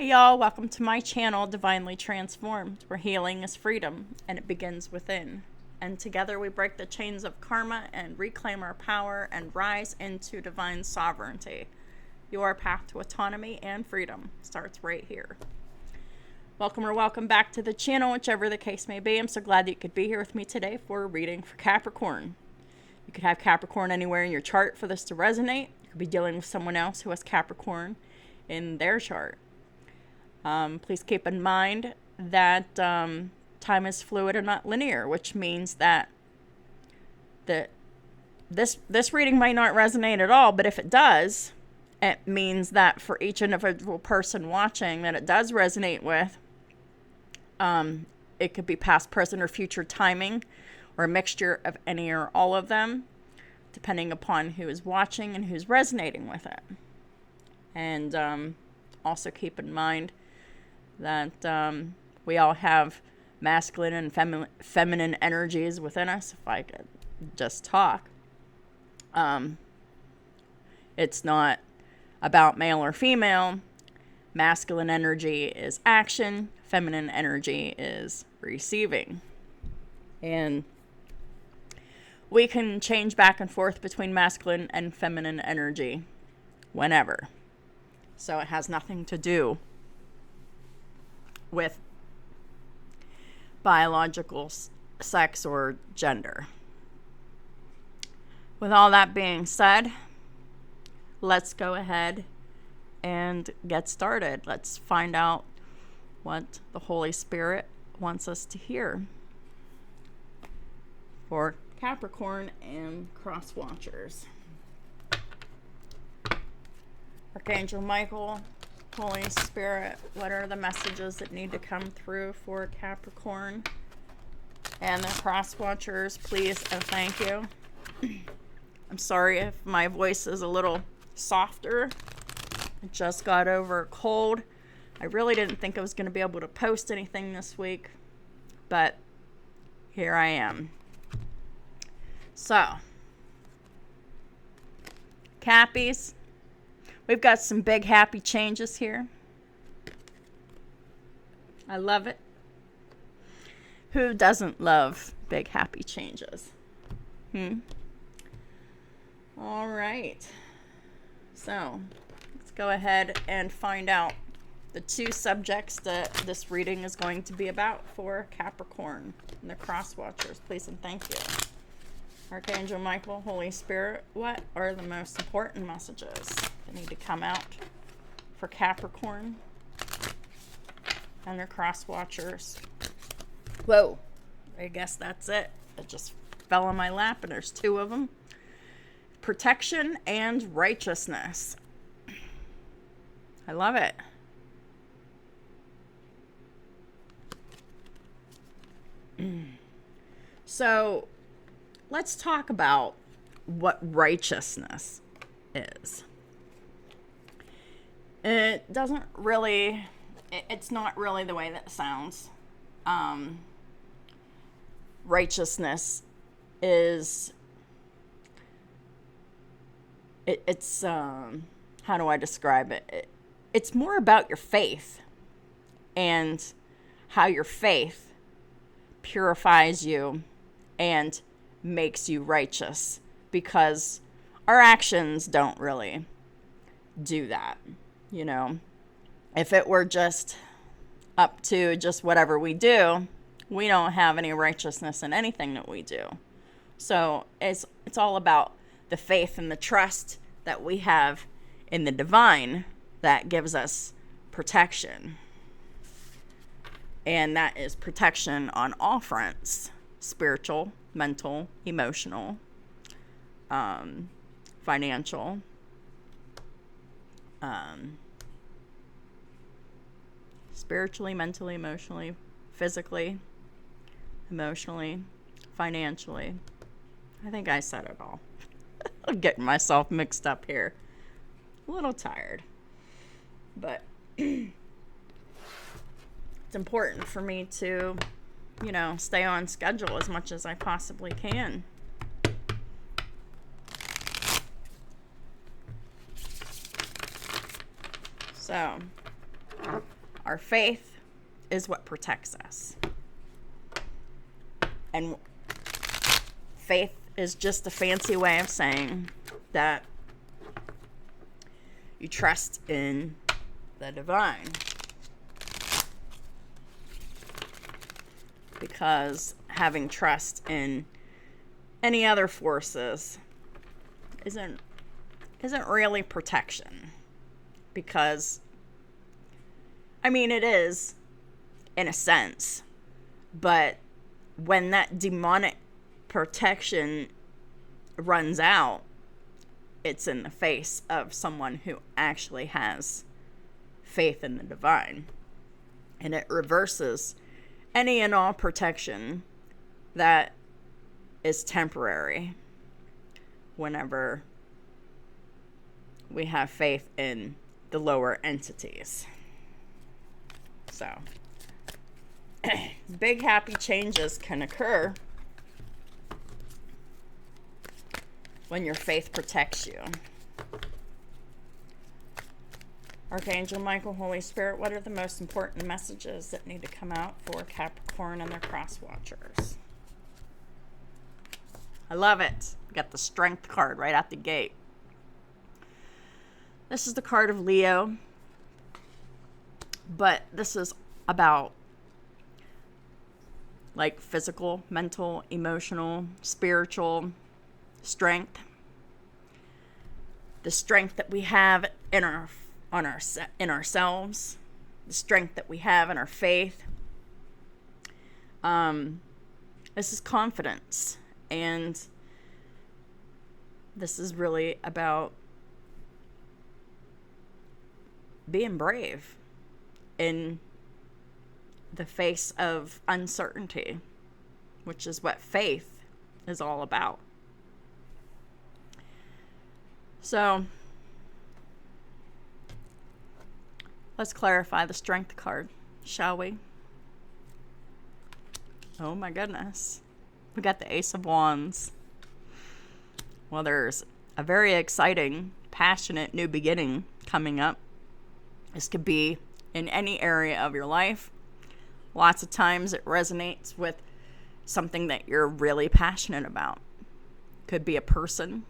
Hey y'all, welcome to my channel, Divinely Transformed, where healing is freedom and it begins within. And together we break the chains of karma and reclaim our power and rise into divine sovereignty. Your path to autonomy and freedom starts right here. Welcome or welcome back to the channel, whichever the case may be. I'm so glad that you could be here with me today for a reading for Capricorn. You could have Capricorn anywhere in your chart for this to resonate. You could be dealing with someone else who has Capricorn in their chart. Please keep in mind that time is fluid and not linear, which means that this reading might not resonate at all, but if it does, it means that for each individual person watching that it does resonate with, it could be past, present, or future timing, or a mixture of any or all of them, depending upon who is watching and who's resonating with it. And also keep in mind that we all have masculine and feminine energies within us. If I could just talk, it's not about male or female. Masculine energy is action, feminine energy is receiving, and we can change back and forth between masculine and feminine energy whenever. So it has nothing to do with biological sex or gender. With all that being said, let's go ahead and get started. Let's find out what the Holy Spirit wants us to hear for Capricorn and cross watchers. Archangel Michael, Holy Spirit, what are the messages that need to come through for Capricorn and the cross watchers, please and thank you. I'm sorry if my voice is a little softer. I just got over a cold. I really didn't think I was going to be able to post anything this week, but here I am. So, Cappies, we've got some big happy changes here. I love it. Who doesn't love big happy changes? All right. So let's go ahead and find out the two subjects that this reading is going to be about for Capricorn and the cross watchers. Please and thank you. Archangel Michael, Holy Spirit, what are the most important messages that need to come out for Capricorn and their cross watchers? Whoa, I guess that's it. It just fell on my lap and there's two of them. Protection and righteousness. I love it. So let's talk about what righteousness is. It doesn't really, it's not really the way that it sounds. Righteousness is, it's how do I describe it? It's more about your faith and how your faith purifies you and makes you righteous, because our actions don't really do that. You know, if it were just up to just whatever we do, we don't have any righteousness in anything that we do. So it's all about the faith and the trust that we have in the divine that gives us protection. And that is protection on all fronts: spiritual, mental, emotional, financial, spiritually, mentally, emotionally, physically, emotionally, financially. I think I said it all. I'm getting myself mixed up here. A little tired. But it's important for me to, stay on schedule as much as I possibly can. So, Our faith is what protects us. And faith is just a fancy way of saying that you trust in the divine. Because having trust in any other forces isn't really protection. Because, I mean, it is, in a sense, but when that demonic protection runs out, it's in the face of someone who actually has faith in the divine. And it reverses any and all protection that is temporary whenever we have faith in the lower entities. So, big happy changes can occur when your faith protects you. Archangel Michael, Holy Spirit, what are the most important messages that need to come out for Capricorn and their cross watchers? I love it. We got the Strength card right out the gate. This is the card of Leo, but this is about like physical, mental, emotional, spiritual strength. The strength that we have in ourselves, the strength that we have in our faith. This is confidence, and this is really about being brave in the face of uncertainty, which is what faith is all about. So, let's clarify the Strength card, shall we? Oh my goodness. We got the Ace of Wands. Well, there's a very exciting, passionate new beginning coming up. This could be in any area of your life. Lots of times it resonates with something that you're really passionate about. Could be a person,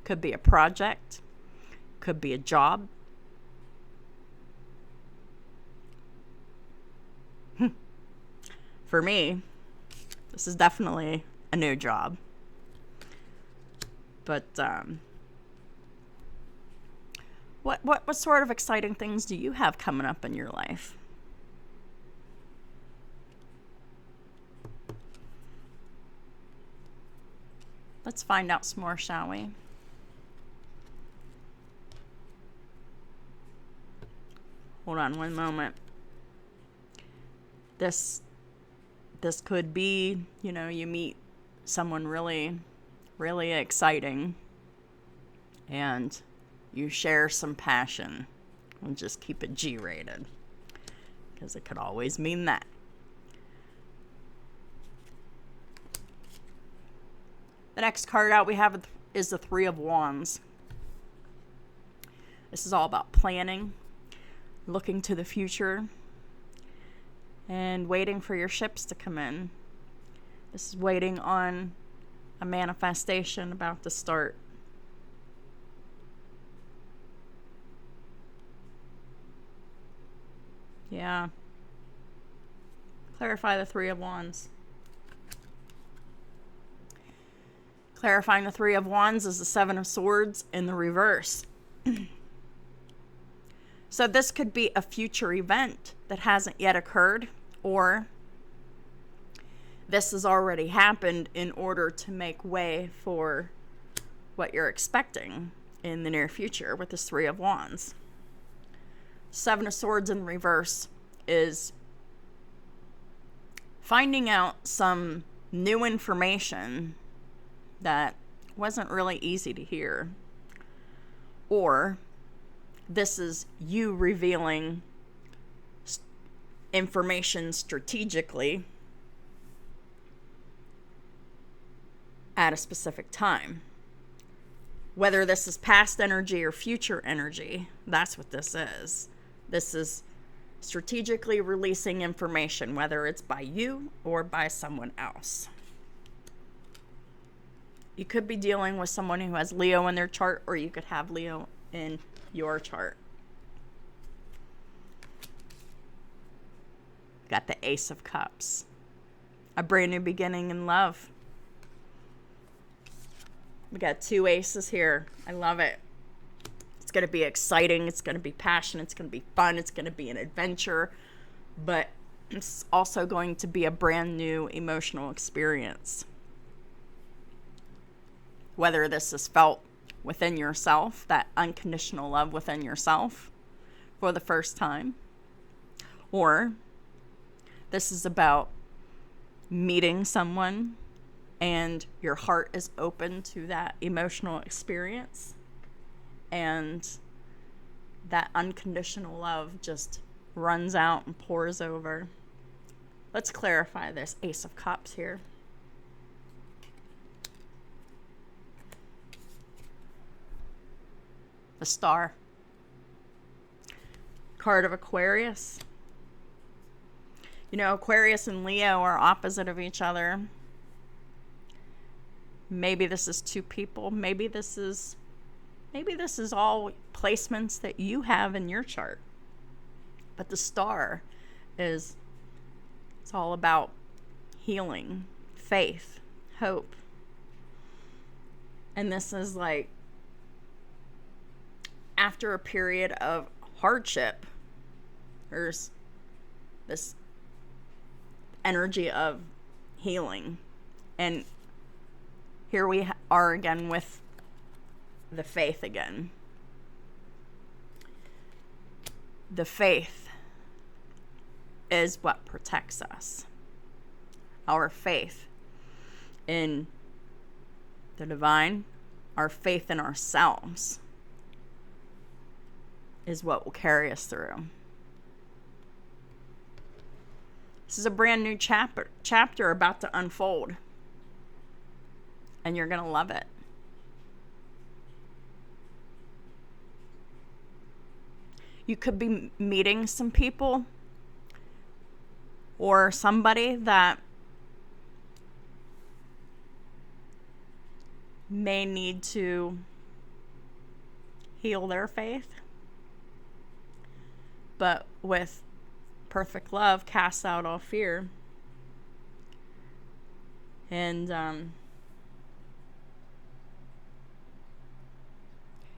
could be a project, could be a job. For me, this is definitely a new job. But what sort of exciting things do you have coming up in your life? Let's find out some more, shall we? Hold on one moment. This could be, you meet someone really, really exciting and you share some passion. We'll just keep it G-rated because it could always mean that. The next card out we have is the Three of Wands. This is all about planning, looking to the future, and waiting for your ships to come in. This is waiting on a manifestation about to start. Yeah. Clarify the Three of Wands. Clarifying the Three of Wands is the Seven of Swords in the reverse. So this could be a future event that hasn't yet occurred, or this has already happened in order to make way for what you're expecting in the near future with this Three of Wands. Seven of Swords in reverse is finding out some new information that wasn't really easy to hear. Or this is you revealing information strategically at a specific time. Whether this is past energy or future energy, that's what this is. This is strategically releasing information, whether it's by you or by someone else. You could be dealing with someone who has Leo in their chart, or you could have Leo in your chart. Got the Ace of Cups. A brand new beginning in love. We got 2 aces here. I love it. It's going to be exciting. It's going to be passionate. It's going to be fun. It's going to be an adventure. But it's also going to be a brand new emotional experience. Whether this is felt within yourself, that unconditional love within yourself for the first time, or this is about meeting someone and your heart is open to that emotional experience, and that unconditional love just runs out and pours over. Let's clarify this Ace of Cups here. The Star. Card of Aquarius. You know, Aquarius and Leo are opposite of each other. Maybe this is 2 people. Maybe this is all placements that you have in your chart. But the Star it's all about healing, faith, hope. And this is like after a period of hardship, there's this energy of healing. And here we are again with the faith again. The faith is what protects us. Our faith in the divine, our faith in ourselves is what will carry us through. This is a brand new chapter about to unfold. And you're going to love it. You could be meeting some people or somebody that may need to heal their faith. But with perfect love casts out all fear. And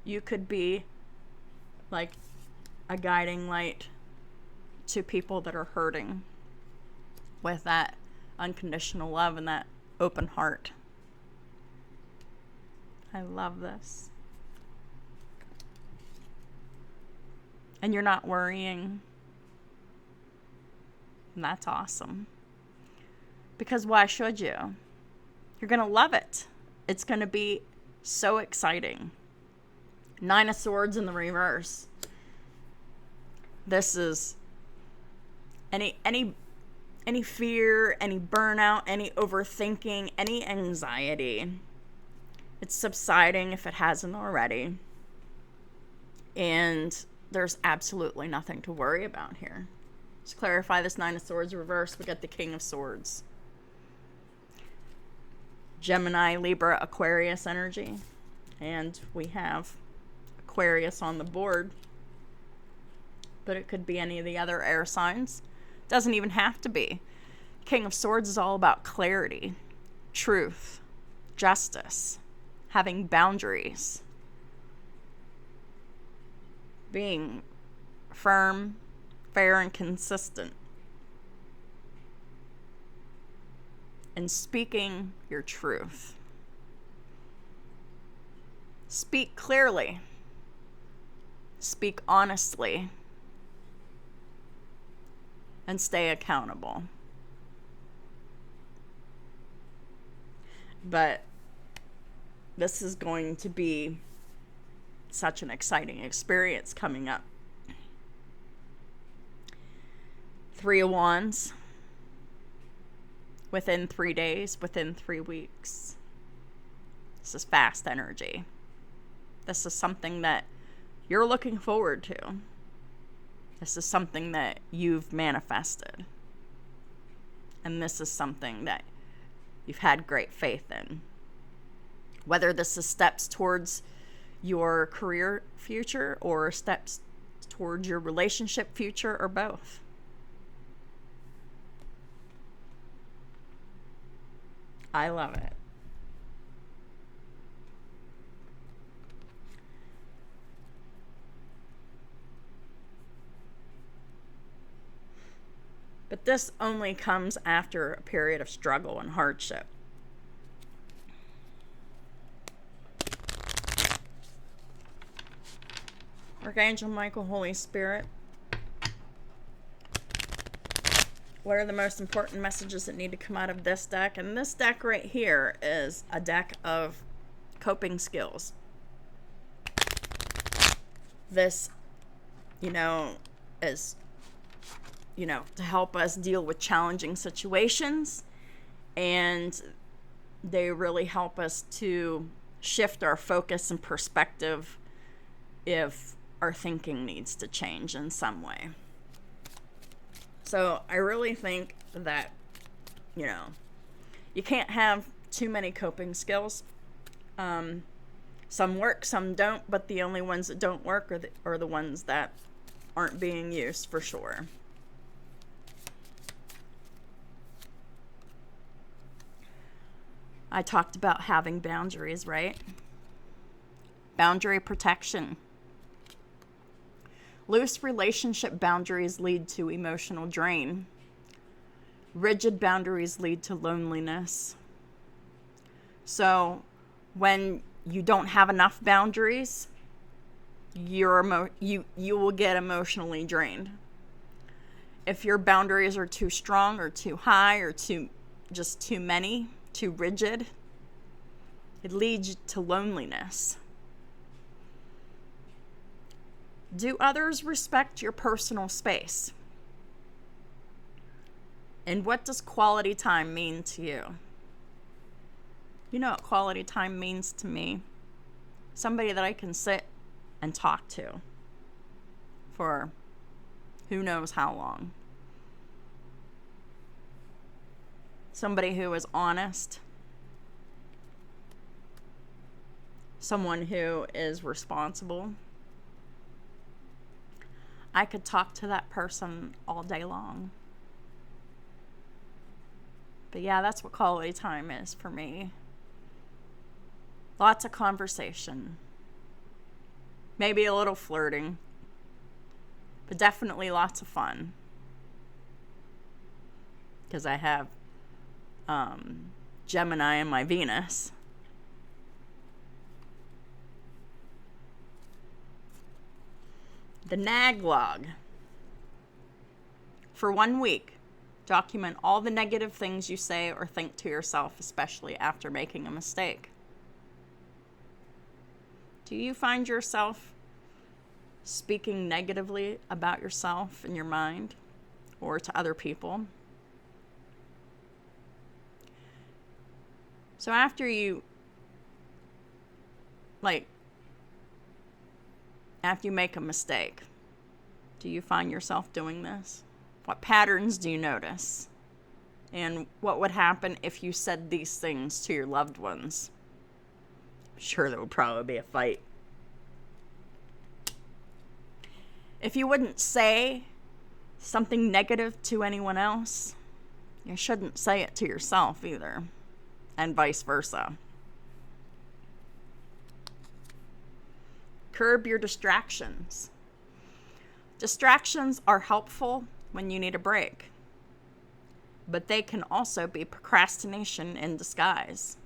you could be like a guiding light to people that are hurting with that unconditional love and that open heart. I love this. And you're not worrying. And that's awesome. Because why should you? You're going to love it. It's going to be so exciting. 9 of Swords in the reverse. This is any fear, any burnout, any overthinking, any anxiety. It's subsiding if it hasn't already. And there's absolutely nothing to worry about here. Let's clarify this 9 of Swords reverse. We got the King of Swords. Gemini, Libra, Aquarius energy. And we have Aquarius on the board. But it could be any of the other air signs. Doesn't even have to be. King of Swords is all about clarity, truth, justice, having boundaries, being firm, fair, and consistent, and speaking your truth. Speak clearly. Speak honestly. And stay accountable. But this is going to be such an exciting experience coming up. 3 of Wands. Within 3 days, within 3 weeks. This is fast energy. This is something that you're looking forward to. This is something that you've manifested. And this is something that you've had great faith in. Whether this is steps towards your career future or steps towards your relationship future or both. I love it. But this only comes after a period of struggle and hardship. Archangel Michael, Holy Spirit, what are the most important messages that need to come out of this deck? And this deck right here is a deck of coping skills. This, is, to help us deal with challenging situations. And they really help us to shift our focus and perspective if our thinking needs to change in some way. So I really think that, you can't have too many coping skills. Some work, some don't, but the only ones that don't work are the ones that aren't being used for sure. I talked about having boundaries, right? Boundary protection. Loose relationship boundaries lead to emotional drain. Rigid boundaries lead to loneliness. So when you don't have enough boundaries, you will get emotionally drained. If your boundaries are too strong or too high or too many, too rigid, it leads to loneliness. Do others respect your personal space? And what does quality time mean to you? You know what quality time means to me? Somebody that I can sit and talk to for who knows how long. Somebody who is honest. Someone who is responsible. I could talk to that person all day long. But yeah, that's what quality time is for me. Lots of conversation. Maybe a little flirting. But definitely lots of fun. Because I have Gemini and my Venus. The nag log. For 1 week, document all the negative things you say or think to yourself, especially after making a mistake. Do you find yourself speaking negatively about yourself in your mind or to other people? So after you make a mistake, do you find yourself doing this? What patterns do you notice? And what would happen if you said these things to your loved ones? I'm sure there would probably be a fight. If you wouldn't say something negative to anyone else, you shouldn't say it to yourself either, and vice versa. Curb your distractions. Distractions are helpful when you need a break, but they can also be procrastination in disguise.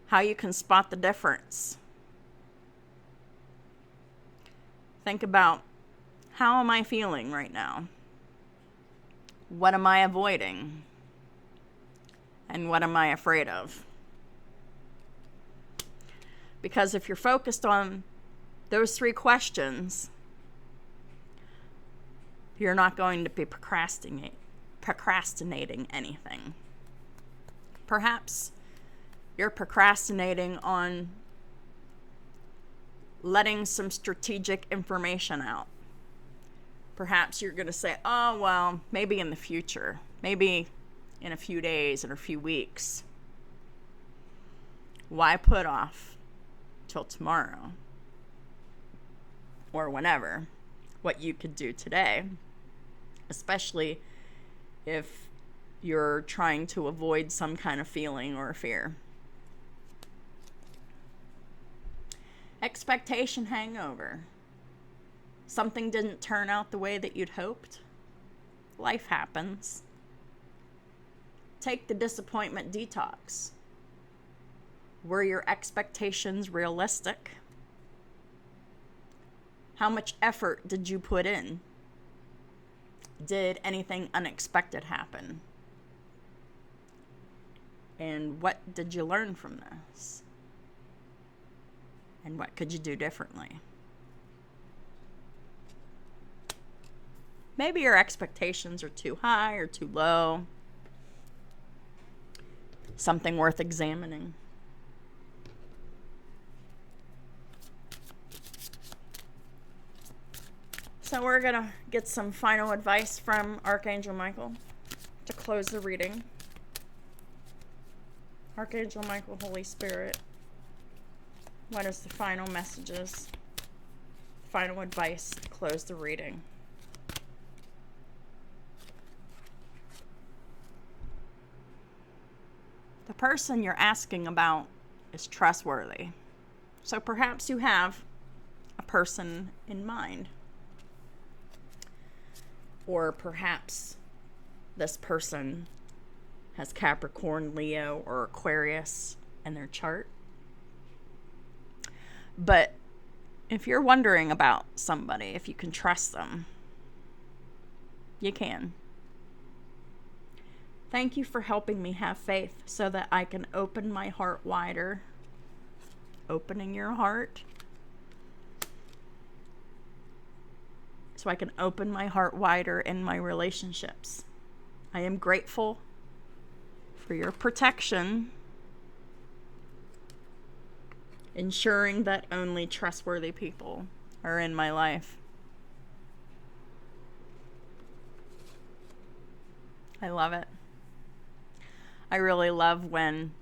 How you can spot the difference. Think about, how am I feeling right now? What am I avoiding? And what am I afraid of? Because if you're focused on those 3 questions, you're not going to be procrastinating anything. Perhaps you're procrastinating on letting some strategic information out. Perhaps you're going to say, oh, well, maybe in the future, maybe in a few days or a few weeks. Why put off till tomorrow or whenever what you could do today, especially if you're trying to avoid some kind of feeling or fear. Expectation hangover. Something didn't turn out the way that you'd hoped. Life happens. Take the disappointment detox. Were your expectations realistic? How much effort did you put in? Did anything unexpected happen? And what did you learn from this? And what could you do differently? Maybe your expectations are too high or too low. Something worth examining. So we're going to get some final advice from Archangel Michael to close the reading. Archangel Michael, Holy Spirit, what is the final messages, final advice to close the reading? The person you're asking about is trustworthy. So perhaps you have a person in mind. Or perhaps this person has Capricorn, Leo, or Aquarius in their chart. But if you're wondering about somebody, if you can trust them, you can. Thank you for helping me have faith so that I can open my heart wider. Opening your heart. So I can open my heart wider in my relationships. I am grateful for your protection, ensuring that only trustworthy people are in my life. I love it. I really love when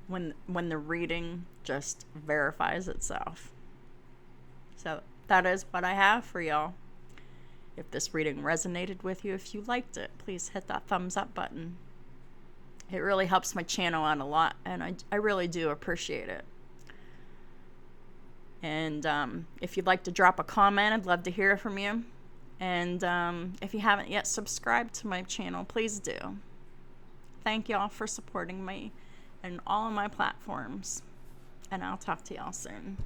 the reading just verifies itself. So that is what I have for y'all. If this reading resonated with you, if you liked it, please hit that thumbs up button. It really helps my channel out a lot, and I really do appreciate it. And if you'd like to drop a comment, I'd love to hear from you. And if you haven't yet subscribed to my channel, please do. Thank y'all for supporting me and all of my platforms. And I'll talk to y'all soon.